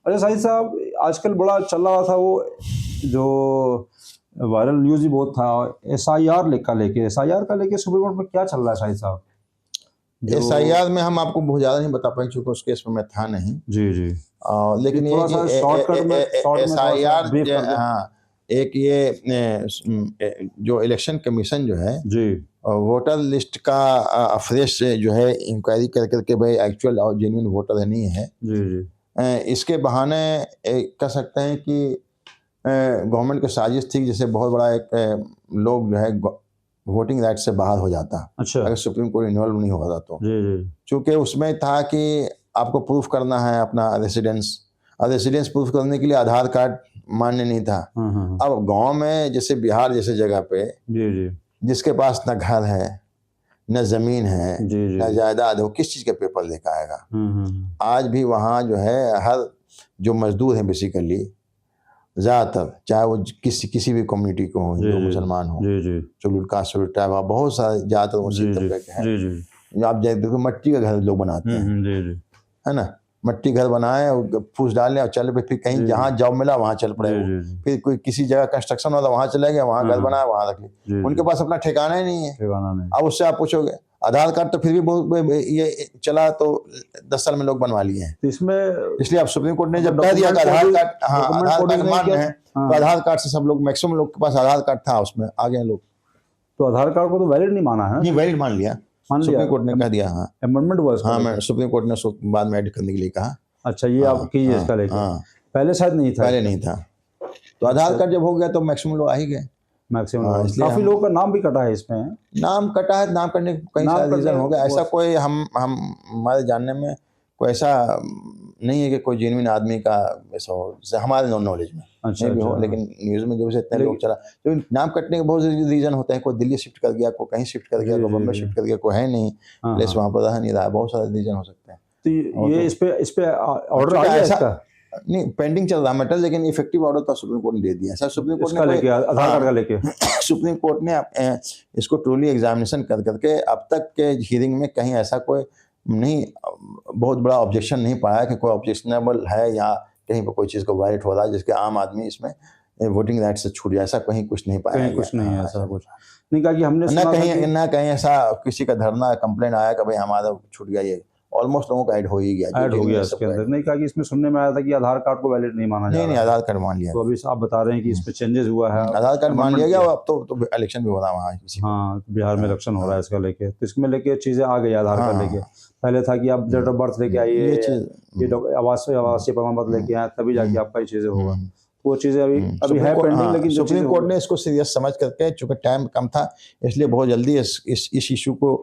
अच्छा शाहिद साहब, आजकल बड़ा चल रहा था वो जो वायरल न्यूज़ भी बहुत था, एसआईआर का लेके सुप्रीम कोर्ट में क्या चल रहा है शाहिद साहब? एसआईआर में हम आपको बहुत ज़्यादा नहीं बता पाएंगे क्योंकि उस केस में मैं था नहीं। जी जी। लेकिन ये थोड़ा सा शॉर्टकट में एसआईआर, ब्रीफ कर दें। हाँ, एक ये जो इलेक्शन कमीशन जो है जी वोटर लिस्ट का फ्रेश जो है इंक्वायरी कर करके भाई एक्चुअल और जेन्युइन वोटर है नहीं है, जी जी। इसके बहाने कह सकते हैं कि गवर्नमेंट की साजिश थी, जैसे बहुत बड़ा एक लोग जो है वोटिंग राइट से बाहर हो जाता अच्छा। अगर सुप्रीम कोर्ट इन्वॉल्व नहीं होता तो। जी जी। चूँकि उसमें था कि आपको प्रूफ करना है अपना रेसिडेंस, और रेसिडेंस प्रूफ करने के लिए आधार कार्ड मान्य नहीं था। अब गांव में जैसे बिहार जैसे जगह पे जी जी। जिसके पास न घर है न ज़मीन है जी जी। न जायदाद, वो किस चीज़ का पेपर लेकर आएगा। आज भी वहाँ जो है हर जो मजदूर है बेसिकली ज़्यादातर, चाहे वो किसी भी कम्युनिटी को हो, हिंदू मुसलमान हो, शेड्यूल कास्ट शेड्यूल ट्राइब, बहुत सारे ज़्यादातर उसी तबके के हैं। आप देखो मट्टी का घर लोग बनाते हैं, है ना, मट्टी घर बनाए और फूस डालें और चल पे, फिर कहीं जहाँ जॉब मिला वहाँ चल पड़े, फिर कोई किसी जगह कंस्ट्रक्शन हो तो वहाँ चले गए, वहाँ घर बनाया वहाँ रख लिया। उनके पास अपना ठिकाना ही नहीं है। अब उससे आप पूछोगे आधार कार्ड तो फिर भी बहुत ये चला तो 10 साल में लोग बनवा लिए हैं। तो इसमें इसलिए अब सुप्रीम कोर्ट ने जब कह दिया कि आधार कार्ड, हाँ, आधार कार्ड मान्य है, तो आधार कार्ड से सब लोग, मैक्सिमम लोग के पास आधार कार्ड था, उसमें आ गए लोग। तो आधार कार्ड को तो वैलिड नहीं माना है? नहीं, वैलिड मान लिया सुप्रीम कोर्ट ने, कह दिया। हाँ, अमेंडमेंट हुआ इसका? हाँ, मैं सुप्रीम कोर्ट ने बाद में ऐड करने के लिए कहा। अच्छा, ये आप कीजिए इसका लेकर। पहले शायद नहीं था। पहले नहीं था, तो आधार कार्ड जब हो गया तो मैक्सिमम लोग आ ही गए। काफी लोगों का नाम भी कटा है इसमें। नाम कटा है, नाम करने का कई सारे रीजन हो गया। ऐसा कोई हम हमारे जानने में कोई ऐसा नहीं है कि कोई जेन्युइन आदमी का ऐसा हो, हमारे नॉलेज में नहीं भी हो, लेकिन न्यूज़ में जो इतने लोग चला, तो नाम कटने के बहुत से रीजन होते हैं। कोई दिल्ली शिफ्ट कर गया, कोई कहीं शिफ्ट कर गया, कोई बम्बई शिफ्ट कर गया, कोई है नहीं प्लेस वहाँ पर रह नहीं रहा, बहुत सारे रीजन हो सकते हैं। तो ये इस पे ऑर्डर आ गया इसका? नहीं, पेंडिंग चल रहा मैटर, लेकिन इफेक्टिव ऑर्डर तो सुप्रीम कोर्ट ने दे दिया। सर सुप्रीम कोर्ट ने लेके आधार कार्ड का लेके सुप्रीम कोर्ट ने इसको ट्रूली एग्जामिनेशन कर करके अब तक के हियरिंग में कहीं ऐसा कोई नहीं, बहुत बड़ा ऑब्जेक्शन नहीं पाया कि कोई ऑब्जेक्शनेबल है या कहीं पर कोई चीज़ को वायलेट हो रहा है जिसके आम आदमी इसमें वोटिंग राइट से छूट जाए, ऐसा कहीं कुछ नहीं पाया। कुछ नहीं है ऐसा, कुछ नहीं कहा कि हमने ना कहीं ऐसा किसी का धरना कंप्लेंट आया कि भाई हमारा छूट गया। ये ऑलमोस्ट लोगों का ऐड हो ही गया, ऐड हो गया इसके अंदर। नहीं कहा कि इसमें सुनने में आया था कि आधार कार्ड को वैलिड नहीं माना जा रहा। नहीं, आधार कार्ड मान लिया। तो अभी आप बता रहे हैं कि इसमें चेंजेस हुआ है, आधार कार्ड मान लिया गया। अब तो इलेक्शन भी हो रहा है वहाँ किसी। हाँ, बिहार में इलेक्शन हो रहा है इसका लेके, तो इसमें लेके चीजें आ गई आधार कार्ड लेके। पहले था कि आप डेट ऑफ बर्थ लेके आइए, ये आवासीय प्रमाण पत्र लेके आए, तभी जाके आपका ये चीजें होगा। वो चीजें अभी है पेंडिंग, लेकिन सुप्रीम कोर्ट ने इसको सीरियस समझ करके, चूंकि टाइम कम था इसलिए बहुत जल्दी इस इशू को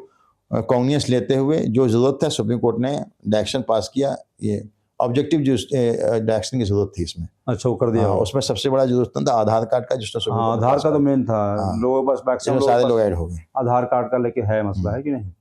कॉन्शियस लेते हुए जो ज़रूरत था सुप्रीम कोर्ट ने डायरेक्शन पास किया। ये ऑब्जेक्टिव जो डायरेक्शन की जरूरत थी इसमें, अच्छा वो कर दिया। उसमें सबसे बड़ा जरूरत था आधार कार्ड का, जिसमें आधार का तो मेन था। लोगों बस मैक्सिमम सारे लोग ऐड हो गए। आधार कार्ड का लेके है मसला, है कि नहीं?